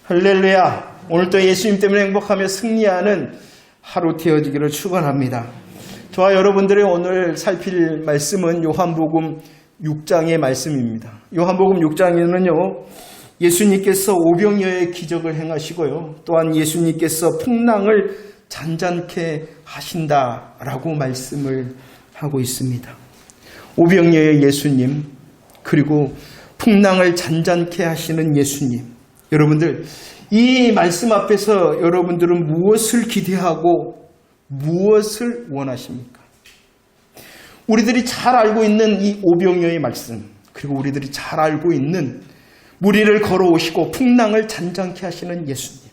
할렐루야. 오늘도 예수님 때문에 행복하며 승리하는 하루 되어지기를 축원합니다. 저와 여러분들의 오늘 살필 말씀은 요한복음 6장의 말씀입니다. 요한복음 6장에는요, 예수님께서 오병이어의 기적을 행하시고요, 또한 예수님께서 풍랑을 잔잔케 하신다라고 말씀을 하고 있습니다. 오병이어의 예수님, 그리고 풍랑을 잔잔케 하시는 예수님. 여러분들, 이 말씀 앞에서 여러분들은 무엇을 기대하고 무엇을 원하십니까? 우리들이 잘 알고 있는 이 오병이어의 말씀, 그리고 우리들이 잘 알고 있는 무리를 걸어오시고 풍랑을 잔잔케 하시는 예수님.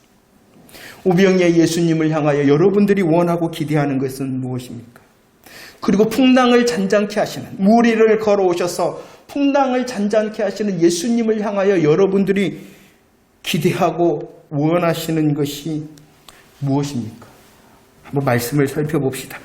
오병이어의 예수님을 향하여 여러분들이 원하고 기대하는 것은 무엇입니까? 그리고 풍랑을 잔잔케 하시는, 무리를 걸어오셔서 풍랑을 잔잔케 하시는 예수님을 향하여 여러분들이 기대하고 원하시는 것이 무엇입니까? 한번 말씀을 살펴봅시다.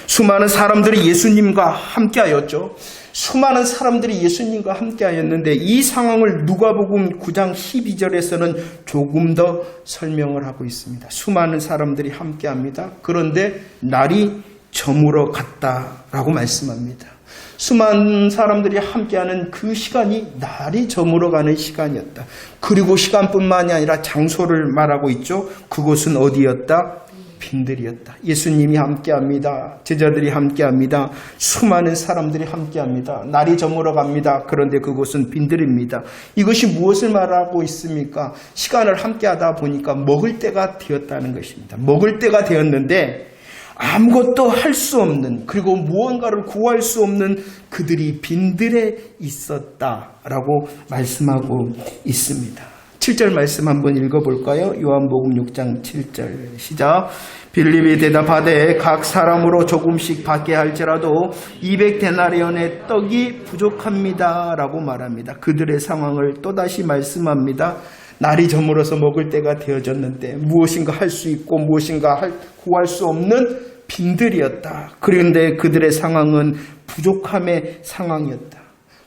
수많은 사람들이 예수님과 함께하였죠. 수많은 사람들이 예수님과 함께하였는데 이 상황을 누가복음 9장 12절에서는 조금 더 설명을 하고 있습니다. 수많은 사람들이 함께합니다. 그런데 날이 저물어 갔다라고 말씀합니다. 수많은 사람들이 함께하는 그 시간이 날이 저물어가는 시간이었다. 그리고 시간뿐만이 아니라 장소를 말하고 있죠. 그곳은 어디였다? 빈들이었다. 예수님이 함께합니다. 제자들이 함께합니다. 수많은 사람들이 함께합니다. 날이 저물어갑니다. 그런데 그곳은 빈들입니다. 이것이 무엇을 말하고 있습니까? 시간을 함께하다 보니까 먹을 때가 되었다는 것입니다. 먹을 때가 되었는데 아무것도 할 수 없는, 그리고 무언가를 구할 수 없는 그들이 빈들에 있었다라고 말씀하고 있습니다. 7절 말씀 한번 읽어볼까요? 요한복음 6장 7절 시작. 빌립이 대답하되 각 사람으로 조금씩 받게 할지라도 200데나리온의 떡이 부족합니다 라고 말합니다. 그들의 상황을 또다시 말씀합니다. 날이 저물어서 먹을 때가 되어졌는데 무엇인가 할 수 있고 무엇인가 구할 수 없는 빈들이었다. 그런데 그들의 상황은 부족함의 상황이었다.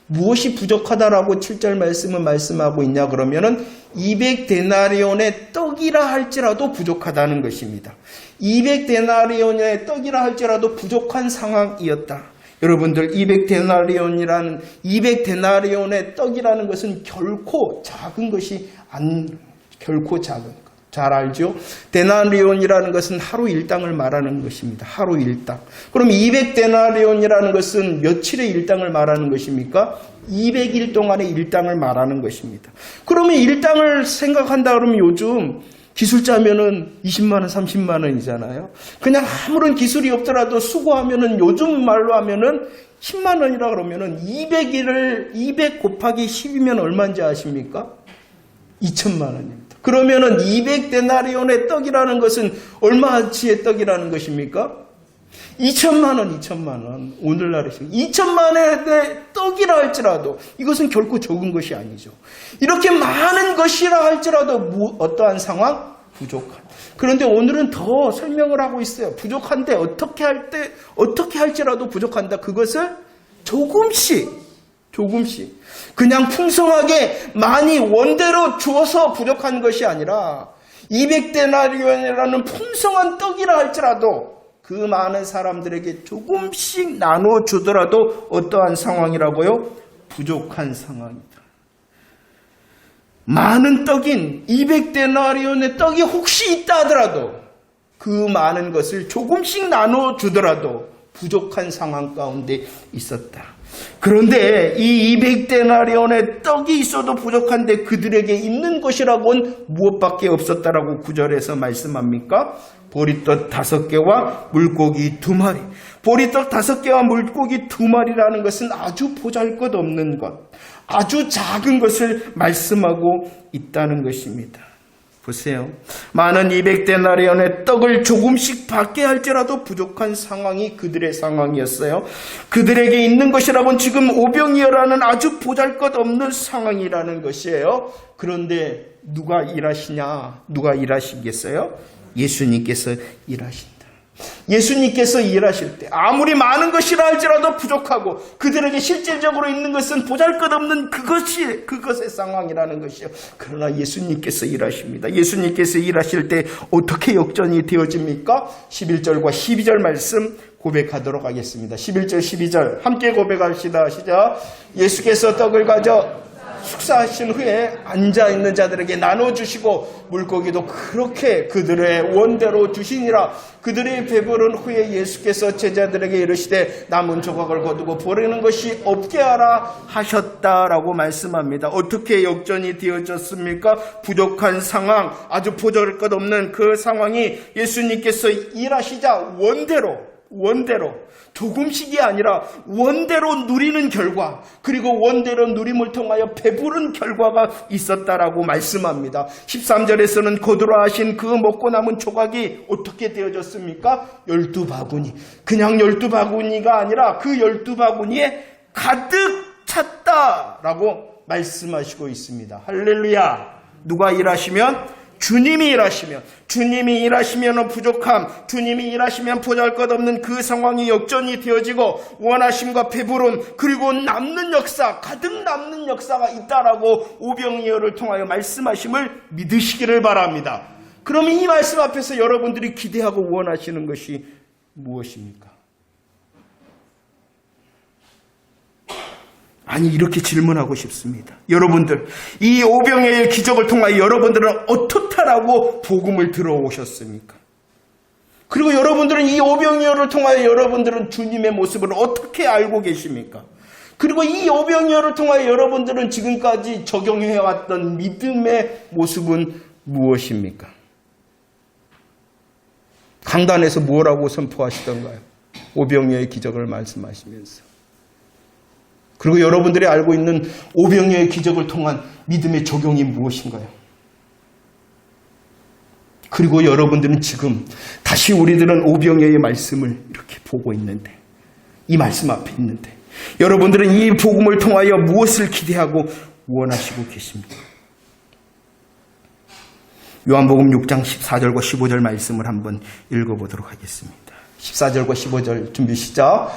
무엇이 부족하다라고 7절 말씀은 말씀하고 있냐 그러면은 200데나리온의 떡이라 할지라도 부족하다는 것입니다. 200데나리온의 떡이라 할지라도 부족한 상황이었다. 여러분들, 200데나리온의 떡이라는 것은 결코 작은 것이 결코 작은 것. 잘 알죠? 데나리온이라는 것은 하루 일당을 말하는 것입니다. 하루 일당. 그럼 200데나리온이라는 것은 며칠의 일당을 말하는 것입니까? 200일 동안의 일당을 말하는 것입니다. 그러면 일당을 생각한다 그러면 요즘 기술자면은 20만 원, 30만 원이잖아요. 그냥 아무런 기술이 없더라도 수고하면은 요즘 말로 하면은 10만 원이라 그러면은 200 곱하기 10이면 얼마인지 아십니까? 2천만 원입니다. 그러면은 200데나리온의 떡이라는 것은 얼마치의 떡이라는 것입니까? 2천만 원, 2천만 원. 오늘날의 2천만 원의 떡이라 할지라도 이것은 결코 적은 것이 아니죠. 이렇게 많은 것이라 할지라도 어떠한 상황? 부족한. 그런데 오늘은 더 설명을 하고 있어요. 부족한데 어떻게 할지라도 부족한다. 그것을 조금씩 그냥 풍성하게 많이 원대로 주어서 부족한 것이 아니라 200데나리온이라는 풍성한 떡이라 할지라도 그 많은 사람들에게 조금씩 나눠주더라도 어떠한 상황이라고요? 부족한 상황이다. 많은 떡인 200데나리온의 떡이 혹시 있다 하더라도 그 많은 것을 조금씩 나눠주더라도 부족한 상황 가운데 있었다. 그런데 이 200데나리온의 떡이 있어도 부족한데 그들에게 있는 것이라고는 무엇밖에 없었다라고 9절에서 말씀합니까? 보리떡 5개와 물고기 2마리. 보리떡 5개와 물고기 2마리라는 것은 아주 보잘것없는 것, 아주 작은 것을 말씀하고 있다는 것입니다. 보세요. 많은 200데나리온의 떡을 조금씩 받게 할지라도 부족한 상황이 그들의 상황이었어요. 그들에게 있는 것이라고는 지금 오병이어라는 아주 보잘것없는 상황이라는 것이에요. 그런데 누가 일하시냐? 누가 일하시겠어요? 예수님께서 일하신다. 예수님께서 일하실 때 아무리 많은 것이라 할지라도 부족하고 그들에게 실질적으로 있는 것은 보잘것없는 그것의 상황이라는 것이요. 그러나 예수님께서 일하십니다. 예수님께서 일하실 때 어떻게 역전이 되어집니까? 11절과 12절 말씀 고백하도록 하겠습니다. 11절 12절 함께 고백합시다. 시작. 예수께서 떡을 가져 축사하신 후에 앉아있는 자들에게 나눠주시고 물고기도 그렇게 그들의 원대로 주시니라. 그들이 배부른 후에 예수께서 제자들에게 이르시되 남은 조각을 거두고 버리는 것이 없게 하라 하셨다라고 말씀합니다. 어떻게 역전이 되어졌습니까? 부족한 상황, 아주 보잘것없는 그 상황이 예수님께서 일하시자 원대로 조금씩이 아니라 원대로 누리는 결과, 그리고 원대로 누림을 통하여 배부른 결과가 있었다라고 말씀합니다. 13절에서는 거두라 하신 그 먹고 남은 조각이 어떻게 되어졌습니까? 12바구니. 그냥 12바구니가 아니라 그 12바구니에 가득 찼다라고 말씀하시고 있습니다. 할렐루야. 누가 일하시면? 주님이 일하시면 부족함, 주님이 일하시면 보잘것없는 그 상황이 역전이 되어지고 원하심과 배부름, 그리고 남는 역사, 가득 남는 역사가 있다라고 오병이어를 통하여 말씀하심을 믿으시기를 바랍니다. 그러면 이 말씀 앞에서 여러분들이 기대하고 원하시는 것이 무엇입니까? 아니, 이렇게 질문하고 싶습니다. 여러분들, 이 오병이어의 기적을 통하여 여러분들은 어떻다라고 복음을 들어오셨습니까? 그리고 여러분들은 이 오병이어를 통하여 여러분들은 주님의 모습을 어떻게 알고 계십니까? 그리고 이 오병이어를 통하여 여러분들은 지금까지 적용해왔던 믿음의 모습은 무엇입니까? 강단에서 뭐라고 선포하시던가요? 오병이어의 기적을 말씀하시면서. 그리고 여러분들이 알고 있는 오병이어의 기적을 통한 믿음의 적용이 무엇인가요? 그리고 여러분들은 지금 다시 우리들은 오병이어의 말씀을 이렇게 보고 있는데, 이 말씀 앞에 있는데, 여러분들은 이 복음을 통하여 무엇을 기대하고 원하시고 계십니까? 요한복음 6장 14절과 15절 말씀을 한번 읽어보도록 하겠습니다. 14절과 15절 준비 시작.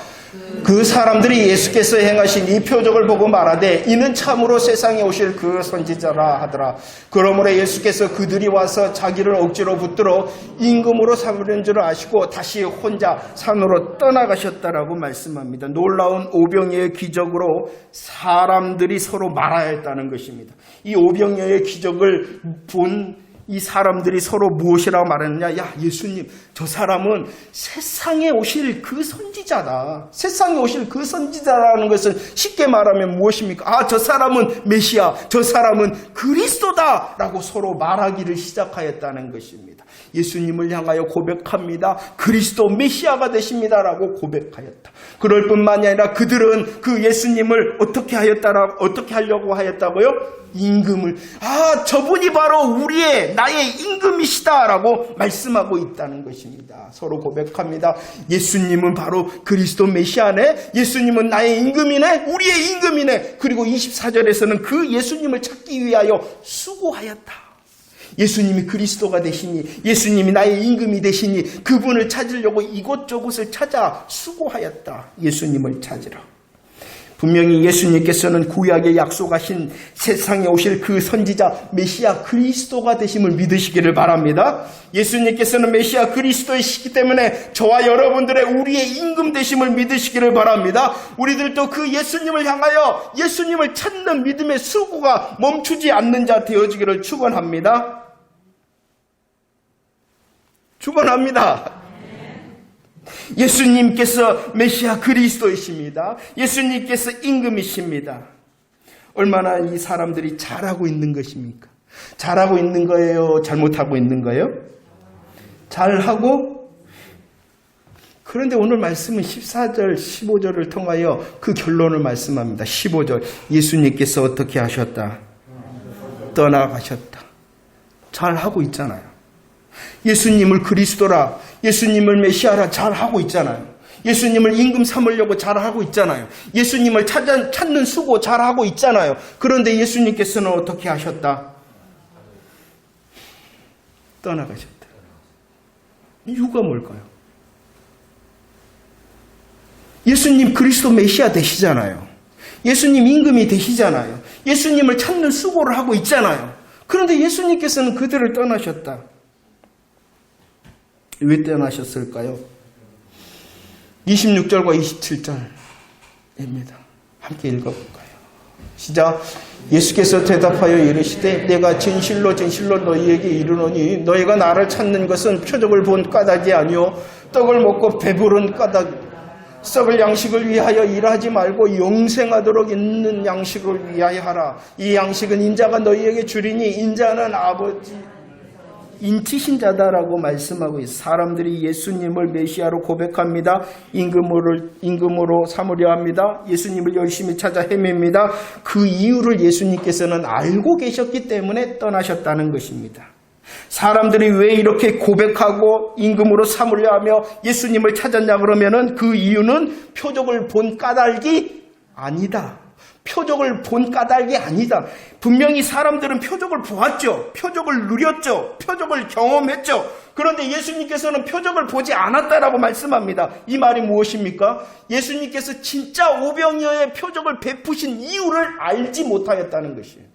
그 사람들이 예수께서 행하신 이 표적을 보고 말하되 이는 참으로 세상에 오실 그 선지자라 하더라. 그러므로 예수께서 그들이 와서 자기를 억지로 붙들어 임금으로 삼으려는 줄 아시고 다시 혼자 산으로 떠나가셨다라고 말씀합니다. 놀라운 오병이어의 기적으로 사람들이 서로 말아야 했다는 것입니다. 이 오병이어의 기적을 본 이 사람들이 서로 무엇이라고 말했느냐? 야, 예수님, 저 사람은 세상에 오실 그 선지자다. 세상에 오실 그 선지자라는 것은 쉽게 말하면 무엇입니까? 아, 저 사람은 메시아, 저 사람은 그리스도다 라고 서로 말하기를 시작하였다는 것입니다. 예수님을 향하여 고백합니다. 그리스도 메시아가 되십니다라고 고백하였다. 그럴 뿐만이 아니라 그들은 그 예수님을 어떻게 하려고 하였다고요? 임금을, 저분이 바로 나의 임금이시다라고 말씀하고 있다는 것입니다. 서로 고백합니다. 예수님은 바로 그리스도 메시아네, 예수님은 나의 임금이네, 우리의 임금이네. 그리고 24절에서는 그 예수님을 찾기 위하여 수고하였다. 예수님이 그리스도가 되시니, 예수님이 나의 임금이 되시니 그분을 찾으려고 이곳저곳을 찾아 수고하였다. 예수님을 찾으라. 분명히 예수님께서는 구약에 약속하신 세상에 오실 그 선지자 메시아 그리스도가 되심을 믿으시기를 바랍니다. 예수님께서는 메시아 그리스도이시기 때문에 저와 여러분들의 우리의 임금 되심을 믿으시기를 바랍니다. 우리들도 그 예수님을 향하여 예수님을 찾는 믿음의 수고가 멈추지 않는 자 되어지기를 축원합니다. 예수님께서 메시아 그리스도이십니다. 예수님께서 임금이십니다. 얼마나 이 사람들이 잘하고 있는 것입니까? 잘하고 있는 거예요? 잘못하고 있는 거예요? 잘하고? 그런데 오늘 말씀은 14절, 15절을 통하여 그 결론을 말씀합니다. 15절, 예수님께서 어떻게 하셨다? 떠나가셨다. 잘하고 있잖아요. 예수님을 그리스도라, 예수님을 메시아라 잘하고 있잖아요. 예수님을 임금 삼으려고 잘하고 있잖아요. 예수님을 찾는 수고 잘하고 있잖아요. 그런데 예수님께서는 어떻게 하셨다? 떠나가셨다. 이유가 뭘까요? 예수님 그리스도 메시아 되시잖아요. 예수님 임금이 되시잖아요. 예수님을 찾는 수고를 하고 있잖아요. 그런데 예수님께서는 그들을 떠나셨다. 왜 떠나셨을까요? 26절과 27절입니다. 함께 읽어볼까요? 시작. 예수께서 대답하여 이르시되 내가 진실로 진실로 너희에게 이르노니 너희가 나를 찾는 것은 표적을 본 까닭이 아니요 떡을 먹고 배부른 까닭 썩을 양식을 위하여 일하지 말고 영생하도록 있는 양식을 위하여 하라. 이 양식은 인자가 너희에게 주리니 인자는 아버지 인치신 자다라고 말씀하고 있어요. 사람들이 예수님을 메시아로 고백합니다. 임금으로 삼으려 합니다. 예수님을 열심히 찾아 헤맵니다. 그 이유를 예수님께서는 알고 계셨기 때문에 떠나셨다는 것입니다. 사람들이 왜 이렇게 고백하고 임금으로 삼으려 하며 예수님을 찾았냐 그러면은 그 이유는 표적을 본 까닭이 아니다. 표적을 본 까닭이 아니다. 분명히 사람들은 표적을 보았죠. 표적을 누렸죠. 표적을 경험했죠. 그런데 예수님께서는 표적을 보지 않았다라고 말씀합니다. 이 말이 무엇입니까? 예수님께서 진짜 오병이어의 표적을 베푸신 이유를 알지 못하였다는 것이에요.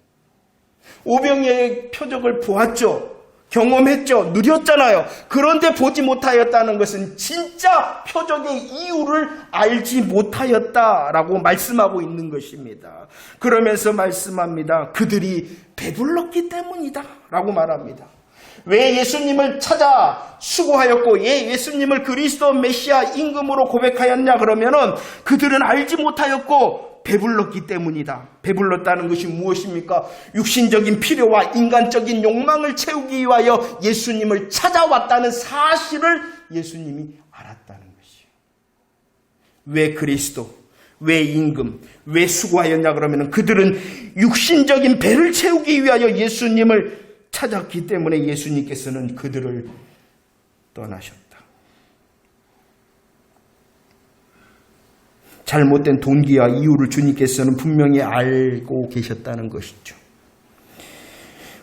오병이어의 표적을 보았죠. 경험했죠. 누렸잖아요. 그런데 보지 못하였다는 것은 진짜 표적의 이유를 알지 못하였다라고 말씀하고 있는 것입니다. 그러면서 말씀합니다. 그들이 배불렀기 때문이다 라고 말합니다. 왜 예수님을 찾아 수고하였고 예수님을 그리스도 메시아 임금으로 고백하였냐 그러면은 그들은 알지 못하였고 배불렀기 때문이다. 배불렀다는 것이 무엇입니까? 육신적인 필요와 인간적인 욕망을 채우기 위하여 예수님을 찾아왔다는 사실을 예수님이 알았다는 것이에요. 왜 그리스도, 왜 임금, 왜 수고하였냐 그러면 그들은 육신적인 배를 채우기 위하여 예수님을 찾았기 때문에 예수님께서는 그들을 떠나셨다. 잘못된 동기와 이유를 주님께서는 분명히 알고 계셨다는 것이죠.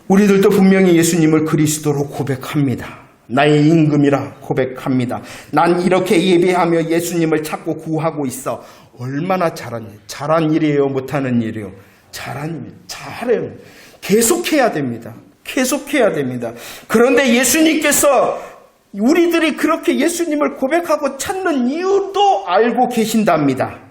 우리들도 분명히 예수님을 그리스도로 고백합니다. 나의 임금이라 고백합니다. 난 이렇게 예배하며 예수님을 찾고 구하고 있어. 얼마나 잘한 일이에요? 못하는 일이에요? 잘해요. 계속해야 됩니다. 계속해야 됩니다. 그런데 예수님께서 우리들이 그렇게 예수님을 고백하고 찾는 이유도 알고 계신답니다.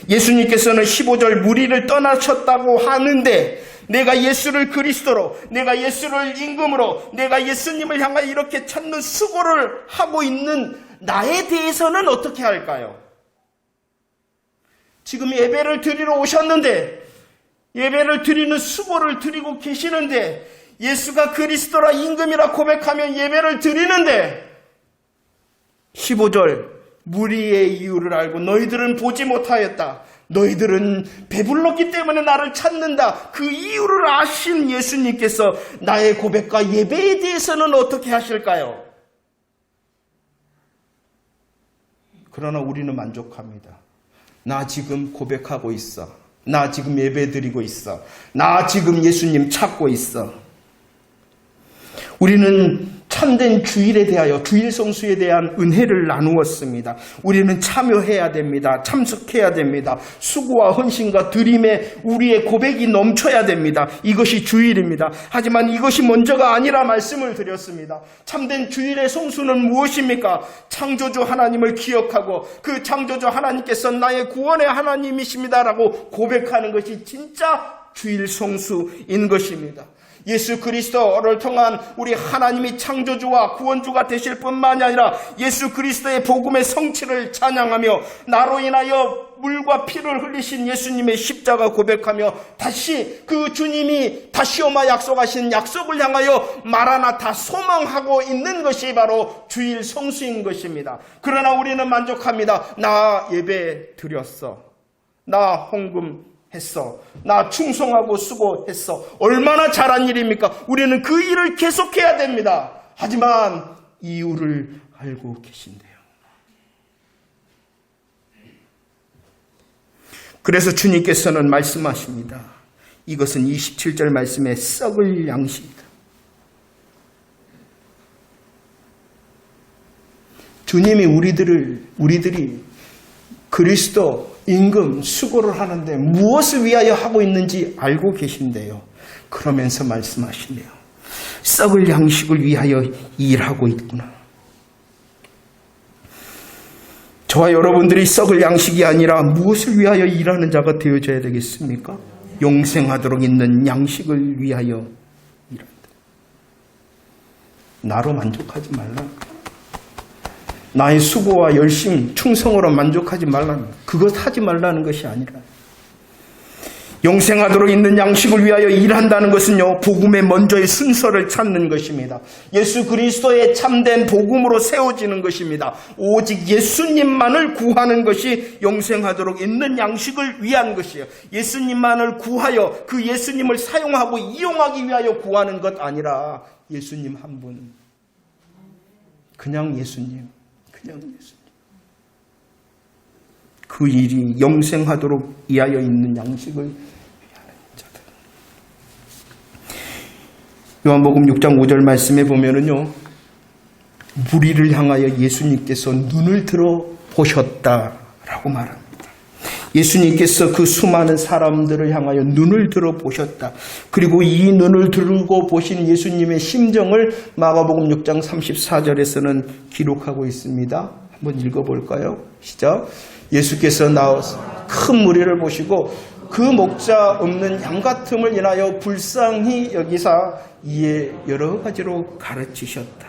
예수님께서는 15절 무리를 떠나셨다고 하는데 내가 예수를 그리스도로, 내가 예수를 임금으로, 내가 예수님을 향하여 이렇게 찾는 수고를 하고 있는 나에 대해서는 어떻게 할까요? 지금 예배를 드리러 오셨는데 예배를 드리는 수고를 드리고 계시는데 예수가 그리스도라 임금이라 고백하면 예배를 드리는데 15절 무리의 이유를 알고 너희들은 보지 못하였다. 너희들은 배불렀기 때문에 나를 찾는다. 그 이유를 아신 예수님께서 나의 고백과 예배에 대해서는 어떻게 하실까요? 그러나 우리는 만족합니다. 나 지금 고백하고 있어. 나 지금 예배 드리고 있어. 나 지금 예수님 찾고 있어. 우리는 참된 주일에 대하여 주일 성수에 대한 은혜를 나누었습니다. 우리는 참여해야 됩니다. 참석해야 됩니다. 수고와 헌신과 드림에 우리의 고백이 넘쳐야 됩니다. 이것이 주일입니다. 하지만 이것이 먼저가 아니라 말씀을 드렸습니다. 참된 주일의 성수는 무엇입니까? 창조주 하나님을 기억하고 그 창조주 하나님께서 나의 구원의 하나님이십니다라고 고백하는 것이 진짜 주일 성수인 것입니다. 예수 그리스도를 통한 우리 하나님이 창조주와 구원주가 되실 뿐만이 아니라 예수 그리스도의 복음의 성취를 찬양하며 나로 인하여 물과 피를 흘리신 예수님의 십자가 고백하며 다시 그 주님이 다시 오마 약속하신 약속을 향하여 마라나타 소망하고 있는 것이 바로 주일 성수인 것입니다. 그러나 우리는 만족합니다. 나 예배 드렸어. 나 헌금 했어. 나 충성하고 수고했어. 얼마나 잘한 일입니까? 우리는 그 일을 계속해야 됩니다. 하지만 이유를 알고 계신대요. 그래서 주님께서는 말씀하십니다. 이것은 27절 말씀에 썩을 양식이다. 주님이 우리들이 그리스도, 임금, 수고를 하는데 무엇을 위하여 하고 있는지 알고 계신데요. 그러면서 말씀하시네요. 썩을 양식을 위하여 일하고 있구나. 저와 여러분들이 썩을 양식이 아니라 무엇을 위하여 일하는 자가 되어져야 되겠습니까? 영생하도록 있는 양식을 위하여 일한다. 나로 만족하지 말라. 나의 수고와 열심, 충성으로 만족하지 말라는 것. 그것 하지 말라는 것이 아니라 영생하도록 있는 양식을 위하여 일한다는 것은요, 복음의 먼저의 순서를 찾는 것입니다. 예수 그리스도의 참된 복음으로 세워지는 것입니다. 오직 예수님만을 구하는 것이 영생하도록 있는 양식을 위한 것이에요. 예수님만을 구하여 그 예수님을 사용하고 이용하기 위하여 구하는 것 아니라 예수님 한 분, 그냥 예수님. 그 일이 영생하도록 위하여 있는 양식을 위하는 자들. 요한복음 6장 5절 말씀에 보면은요, 무리를 향하여 예수님께서 눈을 들어 보셨다라고 말합니다. 예수님께서 그 수많은 사람들을 향하여 눈을 들어 보셨다. 그리고 이 눈을 들고 보신 예수님의 심정을 마가복음 6장 34절에서는 기록하고 있습니다. 한번 읽어볼까요? 시작. 예수께서 나와서 큰 무리를 보시고 그 목자 없는 양같음을 인하여 불쌍히 여기사 이에 여러 가지로 가르치셨다.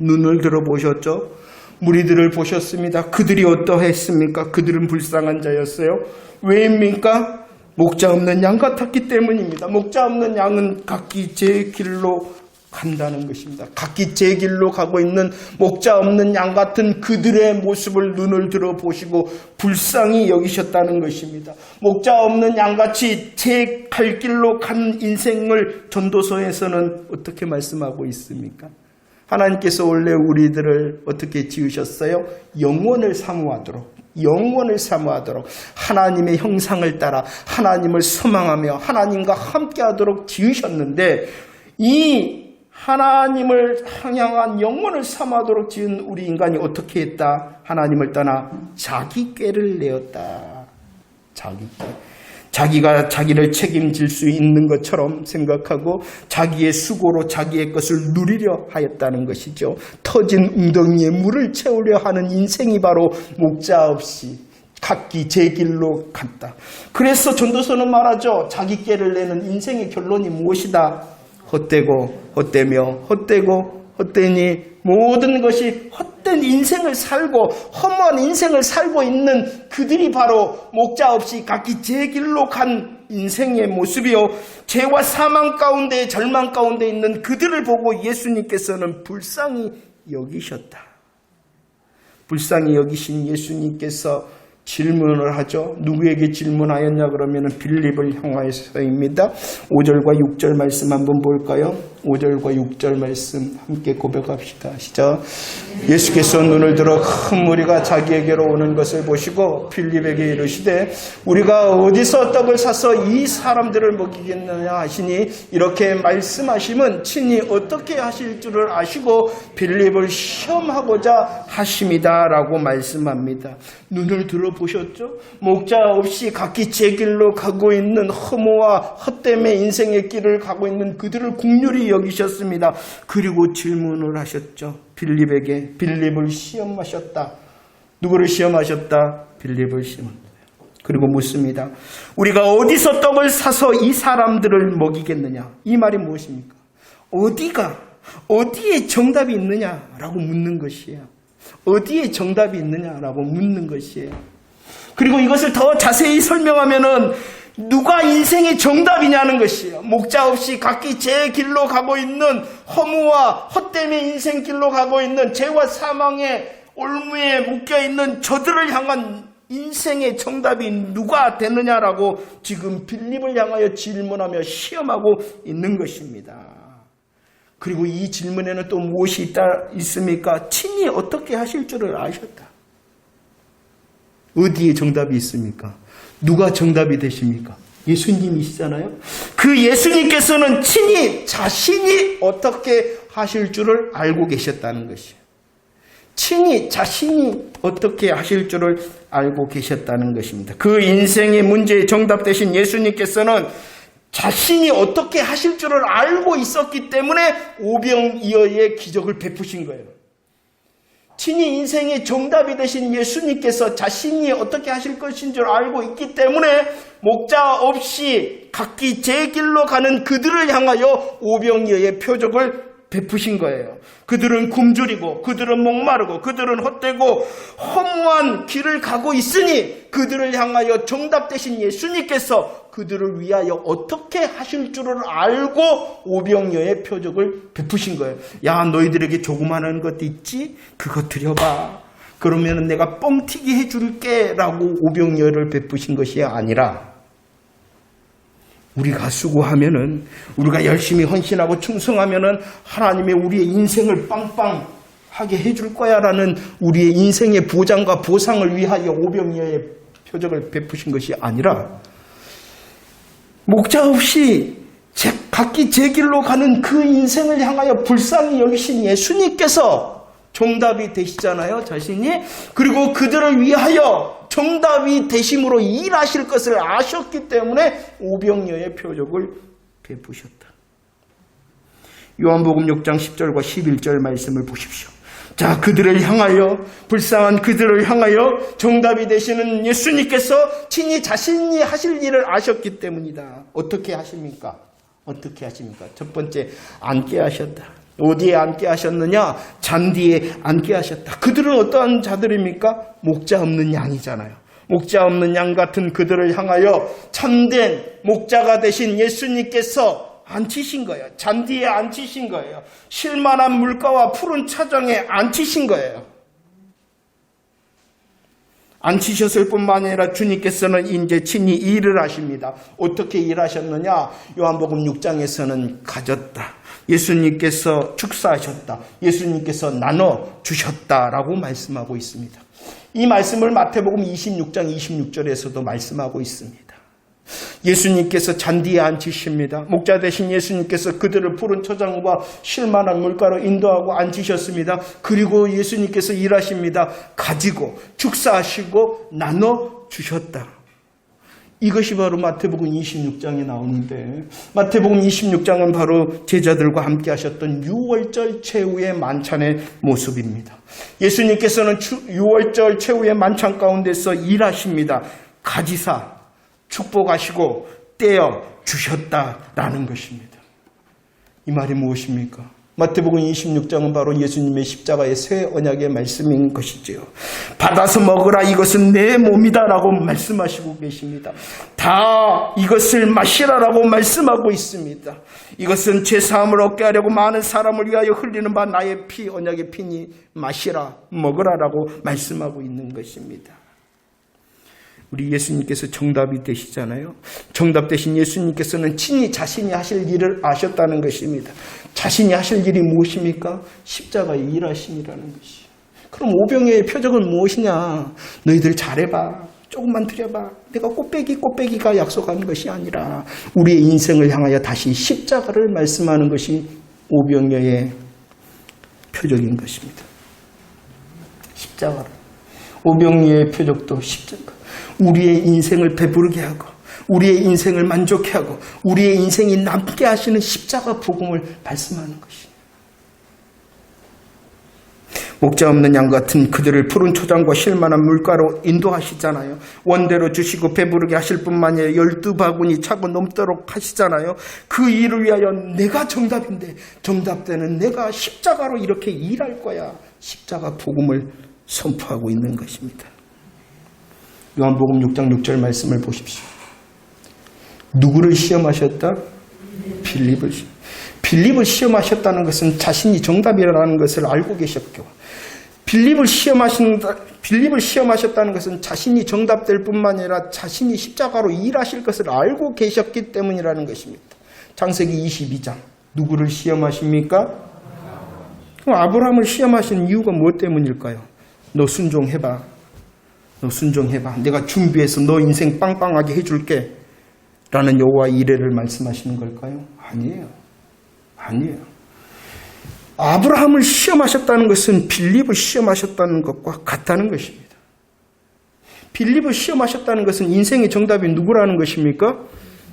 눈을 들어 보셨죠? 무리들을 보셨습니다. 그들이 어떠했습니까? 그들은 불쌍한 자였어요. 왜입니까? 목자 없는 양 같았기 때문입니다. 목자 없는 양은 각기 제 길로 간다는 것입니다. 각기 제 길로 가고 있는 목자 없는 양 같은 그들의 모습을 눈을 들어 보시고 불쌍히 여기셨다는 것입니다. 목자 없는 양같이 제 갈 길로 간 인생을 전도서에서는 어떻게 말씀하고 있습니까? 하나님께서 원래 우리들을 어떻게 지으셨어요? 영원을 사모하도록, 하나님의 형상을 따라 하나님을 소망하며 하나님과 함께하도록 지으셨는데, 이 하나님을 향한 영원을 삼아도록 지은 우리 인간이 어떻게 했다? 하나님을 떠나 자기 꾀를 내었다. 자기가 자기를 책임질 수 있는 것처럼 생각하고 자기의 수고로 자기의 것을 누리려 하였다는 것이죠. 터진 웅덩이에 물을 채우려 하는 인생이 바로 목자 없이 각기 제 길로 갔다. 그래서 전도서는 말하죠. 자기 꾀를 내는 인생의 결론이 무엇이다? 헛되고 헛되며 헛되니 모든 것이 헛된 인생을 살고 허무한 인생을 살고 있는 그들이 바로 목자 없이 각기 제 길로 간 인생의 모습이요, 죄와 사망 가운데 절망 가운데 있는 그들을 보고 예수님께서는 불쌍히 여기셨다. 불쌍히 여기신 예수님께서 질문을 하죠. 누구에게 질문하였냐 그러면 빌립을 향하여서입니다. 5절과 6절 말씀 한번 볼까요? 5절과 6절 말씀 함께 고백합시다. 시작. 예수께서 눈을 들어 큰 무리가 자기에게로 오는 것을 보시고 빌립에게 이르시되 우리가 어디서 떡을 사서 이 사람들을 먹이겠느냐 하시니, 이렇게 말씀하심은 친히 어떻게 하실 줄을 아시고 빌립을 시험하고자 하심이다 라고 말씀합니다. 눈을 들어보셨죠? 목자 없이 각기 제 길로 가고 있는 허무와 헛됨의 인생의 길을 가고 있는 그들을 긍휼히 여기셨습니다. 그리고 질문을 하셨죠. 빌립에게. 빌립을 시험하셨다. 누구를 시험하셨다? 빌립을 시험합니다. 그리고 묻습니다. 우리가 어디서 떡을 사서 이 사람들을 먹이겠느냐? 이 말이 무엇입니까? 어디에 정답이 있느냐라고 묻는 것이에요. 어디에 정답이 있느냐라고 묻는 것이에요. 그리고 이것을 더 자세히 설명하면은 누가 인생의 정답이냐는 것이에요. 목자 없이 각기 제 길로 가고 있는 허무와 헛됨의 인생 길로 가고 있는 죄와 사망의 올무에 묶여있는 저들을 향한 인생의 정답이 누가 되느냐라고 지금 빌립을 향하여 질문하며 시험하고 있는 것입니다. 그리고 이 질문에는 또 무엇이 있습니까? 친히 어떻게 하실 줄을 아셨다. 어디에 정답이 있습니까? 누가 정답이 되십니까? 예수님이시잖아요. 그 예수님께서는 친히 자신이 어떻게 하실 줄을 알고 계셨다는 것이에요. 친히 자신이 어떻게 하실 줄을 알고 계셨다는 것입니다. 그 인생의 문제의 정답 대신 예수님께서는 자신이 어떻게 하실 줄을 알고 있었기 때문에 오병이어의 기적을 베푸신 거예요. 친히 인생의 정답이 되신 예수님께서 자신이 어떻게 하실 것인 줄 알고 있기 때문에 목자 없이 각기 제 길로 가는 그들을 향하여 오병이어의 표적을 베푸신 거예요. 그들은 굶주리고 그들은 목마르고 그들은 헛되고 허무한 길을 가고 있으니 그들을 향하여 정답 되신 예수님께서 그들을 위하여 어떻게 하실 줄을 알고 오병이어의 표적을 베푸신 거예요. 야, 너희들에게 조그마한 것 있지? 그거 드려봐. 그러면 내가 뻥튀기 해줄게 라고 오병이어를 베푸신 것이 아니라 우리가 수고하면은, 우리가 열심히 헌신하고 충성하면은 하나님의 우리의 인생을 빵빵하게 해줄 거야 라는 우리의 인생의 보장과 보상을 위하여 오병이어의 표적을 베푸신 것이 아니라 목자 없이 각기 제 길로 가는 그 인생을 향하여 불쌍히 여기신 예수님께서 정답이 되시잖아요, 자신이. 그리고 그들을 위하여 정답이 되심으로 일하실 것을 아셨기 때문에 오병이어의 표적을 베푸셨다. 요한복음 6장 10절과 11절 말씀을 보십시오. 자, 그들을 향하여, 불쌍한 그들을 향하여 정답이 되시는 예수님께서 친히 자신이 하실 일을 아셨기 때문이다. 어떻게 하십니까? 어떻게 하십니까? 첫 번째, 앉게 하셨다. 어디에 앉게 하셨느냐? 잔디에 앉게 하셨다. 그들은 어떠한 자들입니까? 목자 없는 양이잖아요. 목자 없는 양 같은 그들을 향하여 참된 목자가 되신 예수님께서 앉히신 거예요. 잔디에 앉히신 거예요. 쉴만한 물가와 푸른 차장에 앉히신 거예요. 앉히셨을 뿐만 아니라 주님께서는 이제 친히 일을 하십니다. 어떻게 일하셨느냐? 요한복음 6장에서는 가졌다. 예수님께서 축사하셨다. 예수님께서 나눠주셨다라고 말씀하고 있습니다. 이 말씀을 마태복음 26장 26절에서도 말씀하고 있습니다. 예수님께서 잔디에 앉히십니다. 목자 되신 예수님께서 그들을 푸른 초장과 쉴만한 물가로 인도하고 앉히셨습니다. 그리고 예수님께서 일하십니다. 가지고 축사하시고 나눠주셨다. 이것이 바로 마태복음 26장에 나오는데, 마태복음 26장은 바로 제자들과 함께 하셨던 유월절 최후의 만찬의 모습입니다. 예수님께서는 유월절 최후의 만찬 가운데서 일하십니다. 가지사 축복하시고 떼어 주셨다라는 것입니다. 이 말이 무엇입니까? 마태복음 26장은 바로 예수님의 십자가의 새 언약의 말씀인 것이지요. 받아서 먹으라, 이것은 내 몸이다라고 말씀하시고 계십니다. 다 이것을 마시라라고 말씀하고 있습니다. 이것은 죄사함을 얻게 하려고 많은 사람을 위하여 흘리는 바 나의 피, 언약의 피니 마시라, 먹으라라고 말씀하고 있는 것입니다. 우리 예수님께서 정답이 되시잖아요. 정답 되신 예수님께서는 친히 자신이 하실 일을 아셨다는 것입니다. 자신이 하실 일이 무엇입니까? 십자가의 일하심이라는 것이. 그럼 오병이어의 표적은 무엇이냐? 너희들 잘해봐. 조금만 드려봐. 내가 꽃배기가 약속한 것이 아니라 우리의 인생을 향하여 다시 십자가를 말씀하는 것이 오병이어의 표적인 것입니다. 십자가를. 오병이어의 표적도 십자가. 우리의 인생을 배부르게 하고 우리의 인생을 만족해 하고 우리의 인생이 남게 하시는 십자가 복음을 말씀하는 것입니다. 목자 없는 양 같은 그들을 푸른 초장과 쉴만한 물가로 인도하시잖아요. 원대로 주시고 배부르게 하실 뿐만 아니라 12바구니 차고 넘도록 하시잖아요. 그 일을 위하여 내가 정답인데 정답되는 내가 십자가로 이렇게 일할 거야. 십자가 복음을 선포하고 있는 것입니다. 요한복음 6장 6절 말씀을 보십시오. 누구를 시험하셨다? 빌립을 시험하셨다는 것은 자신이 정답이라는 것을 알고 계셨고, 빌립을 시험하셨다는 것은 자신이 정답될 뿐만 아니라 자신이 십자가로 일하실 것을 알고 계셨기 때문이라는 것입니다. 창세기 22장 누구를 시험하십니까? 그럼 아브라함을 시험하신 이유가 무엇 때문일까요? 너 순종해봐. 내가 준비해서 너 인생 빵빵하게 해줄게. 라는 여호와의 이레를 말씀하시는 걸까요? 아니에요. 아브라함을 시험하셨다는 것은 빌립을 시험하셨다는 것과 같다는 것입니다. 빌립을 시험하셨다는 것은 인생의 정답이 누구라는 것입니까?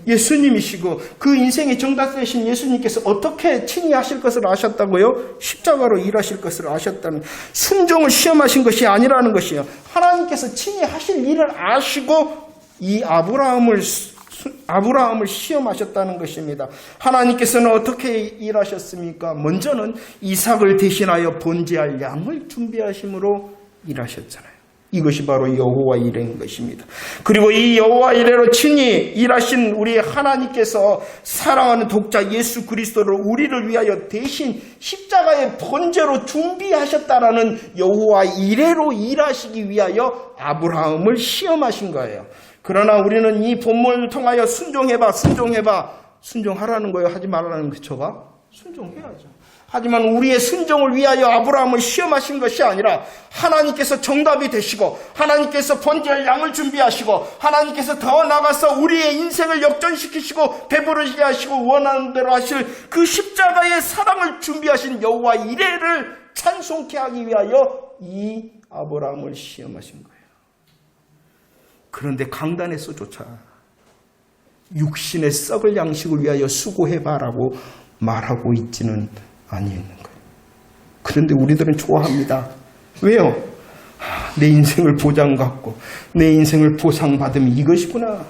예수님이시고 그 인생의 정답 되신 예수님께서 어떻게 친히 하실 것을 아셨다고요? 십자가로 일하실 것을 아셨다는, 순종을 시험하신 것이 아니라는 것이에요. 하나님께서 친히 하실 일을 아시고 이 아브라함을 시험하셨다는 것입니다. 하나님께서는 어떻게 일하셨습니까? 먼저는 이삭을 대신하여 번제할 양을 준비하심으로 일하셨잖아요. 이것이 바로 여호와 이레인 것입니다. 그리고 이 여호와 이레로 친히 일하신 우리 하나님께서 사랑하는 독자 예수 그리스도를 우리를 위하여 대신 십자가의 번제로 준비하셨다라는 여호와 이레로 일하시기 위하여 아브라함을 시험하신 거예요. 그러나 우리는 이 본문을 통하여 순종해봐. 순종하라는 거예요. 하지 말라는 거 저가? 순종해야죠. 하지만 우리의 순종을 위하여 아브라함을 시험하신 것이 아니라 하나님께서 정답이 되시고 하나님께서 번제할 양을 준비하시고 하나님께서 더 나아가서 우리의 인생을 역전시키시고 배부르게 하시고 원하는 대로 하실 그 십자가의 사랑을 준비하신 여호와 이레를 찬송케 하기 위하여 이 아브라함을 시험하신 거예요. 그런데 강단에서조차 육신의 썩을 양식을 위하여 수고해봐라고 말하고 있지는 아니었는 거예요. 그런데 우리들은 좋아합니다. 왜요? 내 인생을 보장받고 내 인생을 보상받으면 이것이구나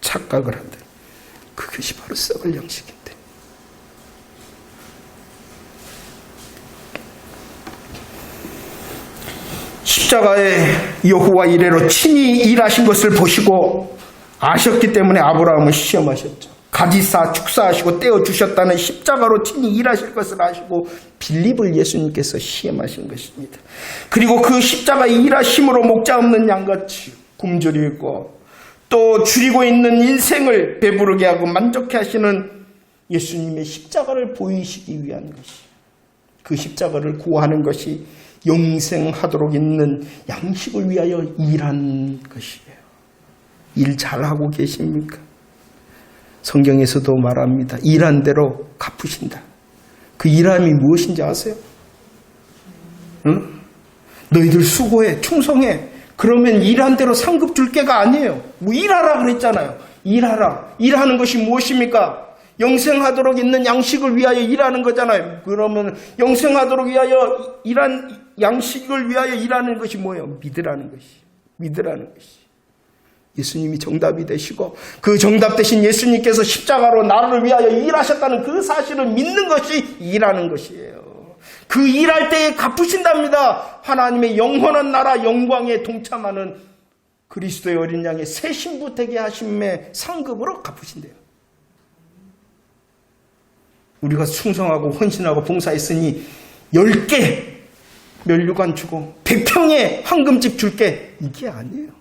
착각을 한다. 그것이 바로 썩을 양식인데. 십자가의 여호와 이레로 친히 일하신 것을 보시고 아셨기 때문에 아브라함을 시험하셨죠. 가지사 축사하시고 떼어주셨다는 십자가로 친히 일하실 것을 아시고 빌립을 예수님께서 시험하신 것입니다. 그리고 그 십자가의 일하심으로 목자 없는 양같이 굶주리고 또 줄이고 있는 인생을 배부르게 하고 만족해 하시는 예수님의 십자가를 보이시기 위한 것이, 그 십자가를 구하는 것이 영생하도록 있는 양식을 위하여 일한 것이에요. 일 잘하고 계십니까? 성경에서도 말합니다. 일한 대로 갚으신다. 그 일함이 무엇인지 아세요? 응? 너희들 수고해, 충성해. 그러면 일한 대로 상급 줄 게가 아니에요. 뭐 일하라 그랬잖아요. 일하라. 일하는 것이 무엇입니까? 영생하도록 있는 양식을 위하여 일하는 거잖아요. 그러면 영생하도록 위하여 일한 양식을 위하여 일하는 것이 뭐예요? 믿으라는 것이. 믿으라는 것이. 예수님이 정답이 되시고 그 정답 되신 예수님께서 십자가로 나를 위하여 일하셨다는 그 사실을 믿는 것이 일하는 것이에요. 그 일할 때에 갚으신답니다. 하나님의 영원한 나라 영광에 동참하는 그리스도의 어린 양의 새 신부 되게 하심의 상급으로 갚으신대요. 우리가 충성하고 헌신하고 봉사했으니 10개 면류관 주고 100평의 황금집 줄게, 이게 아니에요.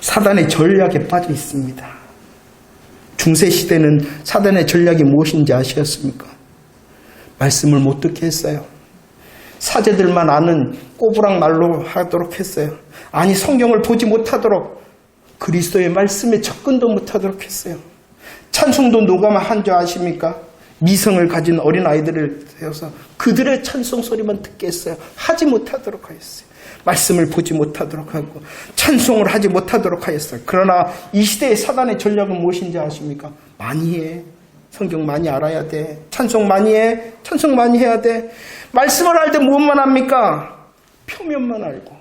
사단의 전략에 빠져 있습니다. 중세시대는 사단의 전략이 무엇인지 아시겠습니까? 말씀을 못 듣게 했어요. 사제들만 아는 꼬부랑 말로 하도록 했어요. 아니, 성경을 보지 못하도록, 그리스도의 말씀에 접근도 못하도록 했어요. 찬송도 녹음한 줄 아십니까? 미성을 가진 어린아이들을 세워서 그들의 찬송 소리만 듣게 했어요. 하지 못하도록 하였어요. 말씀을 보지 못하도록 하고 찬송을 하지 못하도록 하였어요. 그러나 이 시대의 사단의 전략은 무엇인지 아십니까? 많이 해. 성경 많이 알아야 돼. 찬송 많이 해. 찬송 많이 해야 돼. 말씀을 할 때 무엇만 합니까? 표면만 알고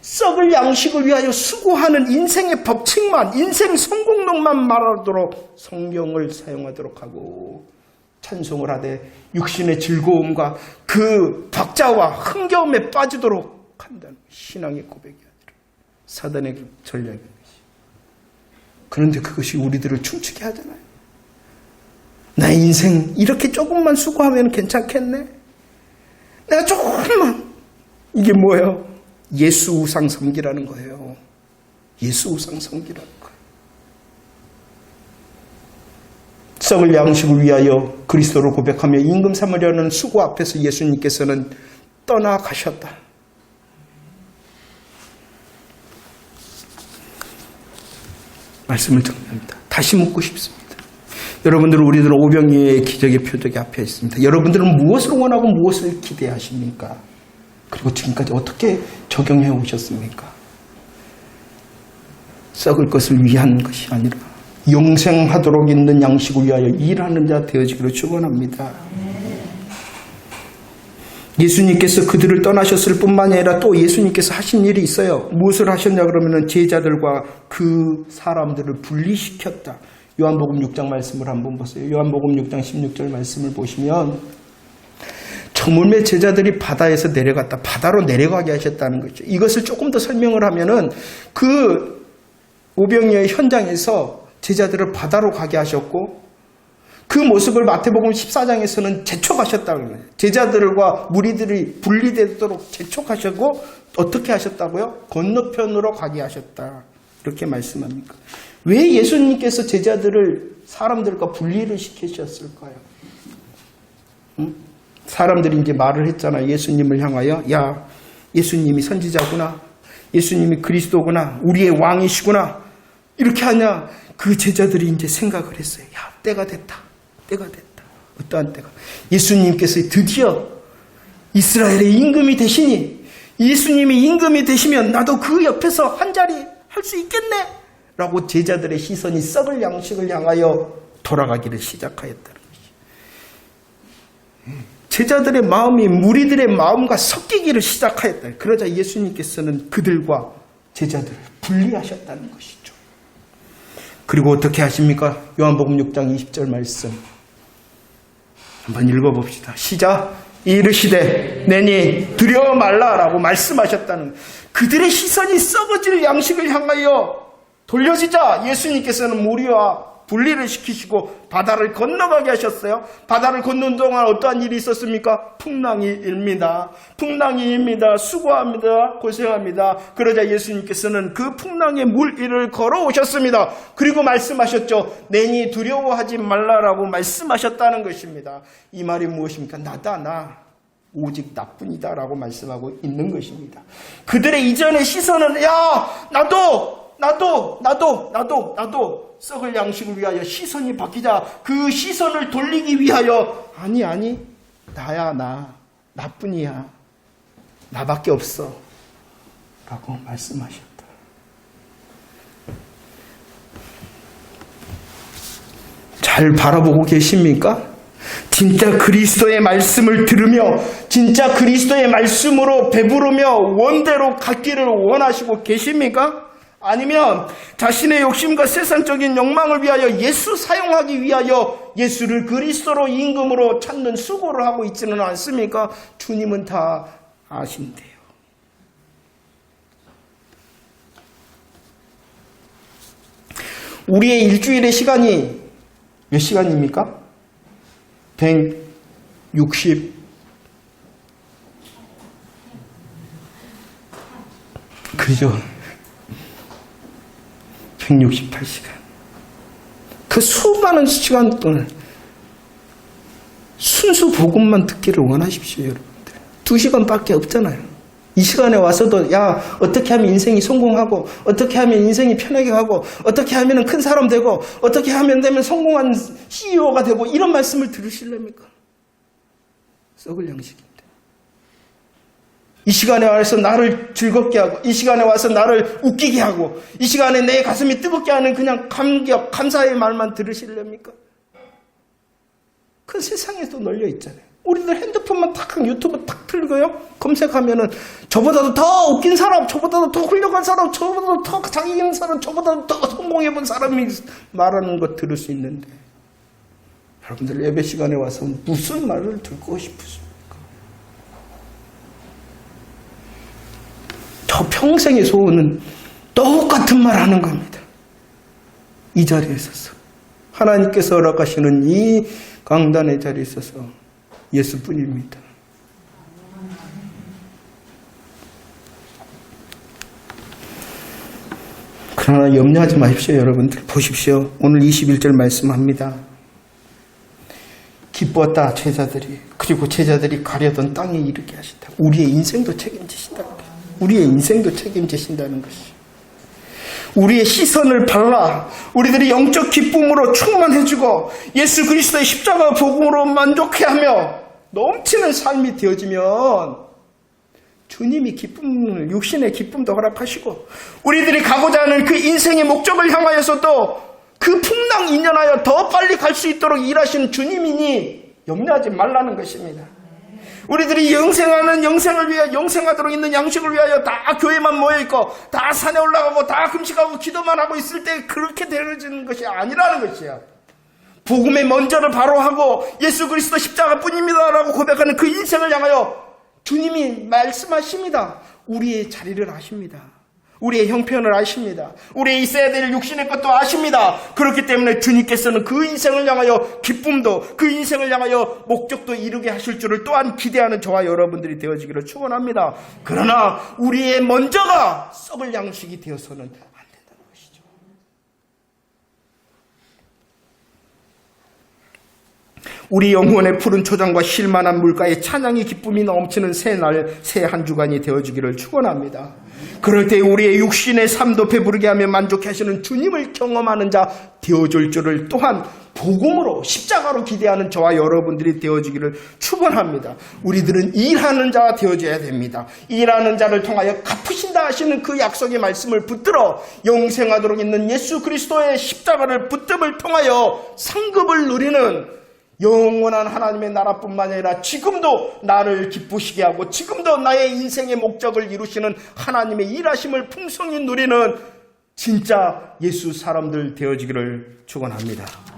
썩을 양식을 위하여 수고하는 인생의 법칙만, 인생 성공론만 말하도록 성경을 사용하도록 하고 찬송을 하되 육신의 즐거움과 그 박자와 흥겨움에 빠지도록 한다는 신앙의 고백이 아니라 사단의 전략입니다. 그런데 그것이 우리들을 춤추게 하잖아요. 나의 인생 이렇게 조금만 수고하면 괜찮겠네. 내가 조금만. 이게 뭐예요? 예수 우상 섬기라는 거예요. 예수 우상 섬기라는 거예요. 썩을 양식을 위하여 그리스도를 고백하며 임금 삼으려는 수고 앞에서 예수님께서는 떠나가셨다. 말씀을 정리합니다. 다시 묻고 싶습니다. 여러분들은 우리들은 오병이어의 기적의 표적이 앞에 있습니다. 여러분들은 무엇을 원하고 무엇을 기대하십니까? 그리고 지금까지 어떻게 적용해 오셨습니까? 썩을 것을 위한 것이 아니라 영생하도록 있는 양식을 위하여 일하는 자 되어지기를 축원합니다. 예수님께서 그들을 떠나셨을 뿐만이 아니라 또 예수님께서 하신 일이 있어요. 무엇을 하셨냐 그러면은 제자들과 그 사람들을 분리시켰다. 요한복음 6장 말씀을 한번 보세요. 요한복음 6장 16절 말씀을 보시면 저물매 제자들이 바다에서 내려갔다. 바다로 내려가게 하셨다는 거죠. 이것을 조금 더 설명을 하면은 그 오병이어의 현장에서 제자들을 바다로 가게 하셨고 그 모습을 마태복음 14장에서는 재촉하셨다는 거예요. 제자들과 무리들이 분리되도록 재촉하셨고 어떻게 하셨다고요? 건너편으로 가게 하셨다. 이렇게 말씀합니까? 왜 예수님께서 제자들을 사람들과 분리를 시키셨을까요? 응? 사람들이 이제 말을 했잖아요. 예수님을 향하여 야, 예수님이 선지자구나. 예수님이 그리스도구나. 우리의 왕이시구나. 이렇게 하냐? 그 제자들이 이제 생각을 했어요. 야, 때가 됐다. 때가 됐다. 어떠한 때가? 예수님께서 드디어 이스라엘의 임금이 되시니 예수님이 임금이 되시면 나도 그 옆에서 한 자리 할 수 있겠네. 라고 제자들의 시선이 썩을 양식을 향하여 돌아가기를 시작하였다는 것이죠. 제자들의 마음이 무리들의 마음과 섞이기를 시작하였다. 그러자 예수님께서는 그들과 제자들을 분리하셨다는 것이죠. 그리고 어떻게 하십니까? 요한복음 6장 20절 말씀 한번 읽어봅시다. 시작. 이르시되 내니 두려워 말라라고 말씀하셨다는 그들의 시선이 썩어질 양식을 향하여 돌려지자 예수님께서는 무리와 분리를 시키시고 바다를 건너가게 하셨어요. 바다를 걷는 동안 어떠한 일이 있었습니까? 풍랑이 일니다. 풍랑이 일니다. 수고합니다. 고생합니다. 그러자 예수님께서는 그 풍랑의 물 위를 걸어오셨습니다. 그리고 말씀하셨죠. 내니 두려워하지 말라라고 말씀하셨다는 것입니다. 이 말이 무엇입니까? 나다 나. 오직 나뿐이다 라고 말씀하고 있는 것입니다. 그들의 이전의 시선은 야 나도 썩을 양식을 위하여 시선이 바뀌자 그 시선을 돌리기 위하여 아니 나야 나뿐이야 나밖에 없어 라고 말씀하셨다. 잘 바라보고 계십니까? 진짜 그리스도의 말씀을 들으며 진짜 그리스도의 말씀으로 배부르며 원대로 갖기를 원하시고 계십니까? 아니면 자신의 욕심과 세상적인 욕망을 위하여 예수 사용하기 위하여 예수를 그리스도로 임금으로 찾는 수고를 하고 있지는 않습니까? 주님은 다 아신대요. 우리의 일주일의 시간이 몇 시간입니까? 160 그죠? 168시간. 그 수많은 시간 동안 순수 복음만 듣기를 원하십시오, 여러분들. 2시간밖에 없잖아요. 이 시간에 와서도 야 어떻게 하면 인생이 성공하고 어떻게 하면 인생이 편하게 가고 어떻게 하면 큰 사람 되고 어떻게 하면 되면 성공한 CEO가 되고 이런 말씀을 들으실랍니까? 썩을 양식인데. 이 시간에 와서 나를 즐겁게 하고 이 시간에 와서 나를 웃기게 하고 이 시간에 내 가슴이 뜨겁게 하는 그냥 감격, 감사의 말만 들으실랍니까? 그 세상에도 널려 있잖아요. 우리들 핸드폰만 탁 유튜브 탁 틀고요. 검색하면은 저보다도 더 웃긴 사람, 저보다도 더 훌륭한 사람, 저보다도 더 자기경 사람, 저보다도 더 성공해본 사람이 말하는 거 들을 수 있는데 여러분들 예배 시간에 와서 무슨 말을 듣고 싶으십니까? 저 평생의 소원은 똑같은 말 하는 겁니다. 이 자리에 있어서 하나님께서 허락하시는 이 강단의 자리에 있어서 예수뿐입니다. 그러나 염려하지 마십시오. 여러분들 보십시오. 오늘 21절 말씀합니다. 기뻤다 제자들이. 그리고 제자들이 가려던 땅에 이르게 하신다. 우리의 인생도 책임지신다는 거예요. 우리의 인생도 책임지신다는 것이. 우리의 시선을 발라 우리들이 영적 기쁨으로 충만해지고 예수 그리스도의 십자가 복음으로 만족해하며 넘치는 삶이 되어지면 주님이 기쁨을, 육신의 기쁨도 허락하시고 우리들이 가고자 하는 그 인생의 목적을 향하여서도 그 풍랑 인연하여 더 빨리 갈 수 있도록 일하시는 주님이니 염려하지 말라는 것입니다. 우리들이 영생을 위하여 영생하도록 있는 양식을 위하여 다 교회만 모여있고 다 산에 올라가고 다 금식하고 기도만 하고 있을 때 그렇게 되어지는 것이 아니라는 것이야. 복음의 먼저를 바로 하고 예수 그리스도 십자가뿐입니다라고 고백하는 그 인생을 향하여 주님이 말씀하십니다. 우리의 자리를 아십니다. 우리의 형편을 아십니다. 우리의 있어야 될 육신의 것도 아십니다. 그렇기 때문에 주님께서는 그 인생을 향하여 기쁨도 그 인생을 향하여 목적도 이루게 하실 줄을 또한 기대하는 저와 여러분들이 되어지기를 축원합니다. 그러나 우리의 먼저가 썩을 양식이 되어서는 안 된다는 것이죠. 우리 영혼의 푸른 초장과 쉴만한 물가에 찬양의 기쁨이 넘치는 새 한 주간이 되어지기를 축원합니다. 그럴 때 우리의 육신의 삶도 배부르게 하며 만족해 하시는 주님을 경험하는 자 되어줄 줄을 또한 복음으로 십자가로 기대하는 저와 여러분들이 되어지기를 축원합니다. 우리들은 일하는 자가 되어져야 됩니다. 일하는 자를 통하여 갚으신다 하시는 그 약속의 말씀을 붙들어 영생하도록 있는 예수 그리스도의 십자가를 붙듦을 통하여 상급을 누리는 영원한 하나님의 나라뿐만 아니라 지금도 나를 기쁘시게 하고 지금도 나의 인생의 목적을 이루시는 하나님의 일하심을 풍성히 누리는 진짜 예수 사람들 되어지기를 축원합니다.